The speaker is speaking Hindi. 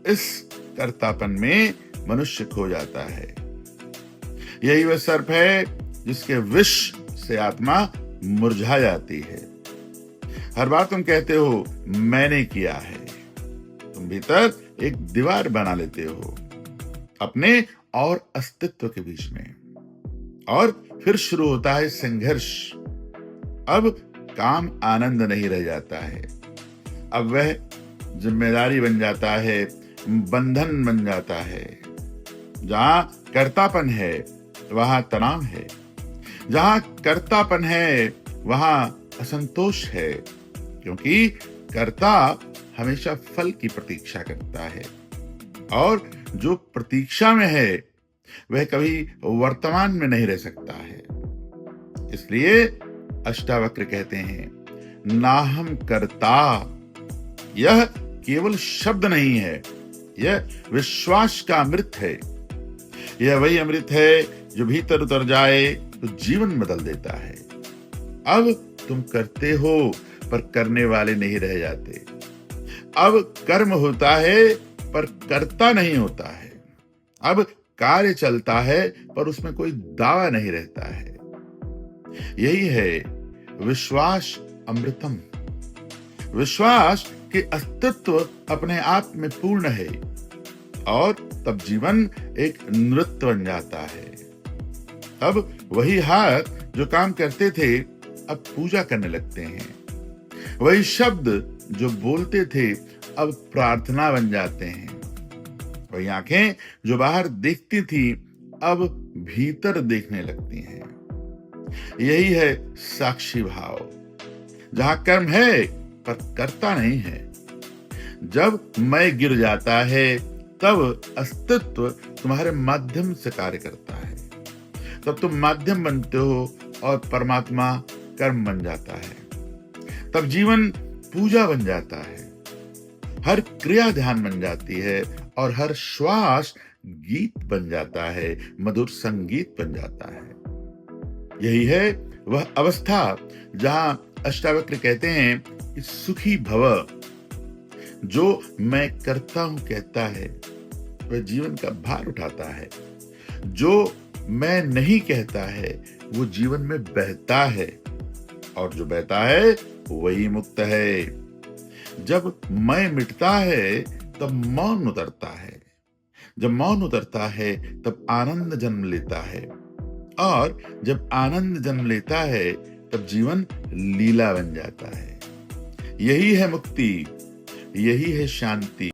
इस कर्तापन में मनुष्य खो जाता है। यही वह सर्प है जिसके विष से आत्मा मुरझा जाती है। हर बार तुम कहते हो मैंने किया है, तुम भीतर एक दीवार बना लेते हो अपने और अस्तित्व के बीच में, और फिर शुरू होता है संघर्ष। अब काम आनंद नहीं रह जाता है, अब वह जिम्मेदारी बन जाता है, बंधन बन जाता है। जहां कर्तापन है वहां तनाव है, जहां कर्तापन है वहां असंतोष है, क्योंकि कर्ता हमेशा फल की प्रतीक्षा करता है, और जो प्रतीक्षा में है वह कभी वर्तमान में नहीं रह सकता है। इसलिए अष्टावक्र कहते हैं, नाहम कर्ता। यह केवल शब्द नहीं है, यह विश्वास का अमृत है। यह वही अमृत है जो भीतर उतर जाए तो जीवन बदल देता है। अब तुम करते हो पर करने वाले नहीं रह जाते। अब कर्म होता है पर कर्ता नहीं होता है। अब कार्य चलता है पर उसमें कोई दावा नहीं रहता है। यही है विश्वास अमृतम। विश्वास के अस्तित्व अपने आप में पूर्ण है, और तब जीवन एक नृत्य बन जाता है। अब वही हाथ जो काम करते थे अब पूजा करने लगते हैं। वही शब्द जो बोलते थे अब प्रार्थना बन जाते हैं। वही आंखें जो बाहर देखती थी अब भीतर देखने लगती हैं। यही है साक्षी भाव, जहां कर्म है पर कर्ता नहीं है। जब मैं गिर जाता है तब अस्तित्व तुम्हारे माध्यम से कार्य करता है। तब तुम माध्यम बनते हो और परमात्मा कर्म बन जाता है। तब जीवन पूजा बन जाता है, हर क्रिया ध्यान बन जाती है, और हर श्वास गीत बन जाता है, मधुर संगीत बन जाता है। यही है वह अवस्था जहां अष्टावक्र कहते हैं कि सुखी भव। जो मैं करता हूं कहता है वह जीवन का भार उठाता है। जो मैं नहीं कहता है वो जीवन में बहता है, और जो बहता है वही मुक्त है। जब मैं मिटता है तब मौन उतरता है। जब मौन उतरता है तब आनंद जन्म लेता है, और जब आनंद जन्म लेता है तब जीवन लीला बन जाता है। यही है मुक्ति, यही है शांति,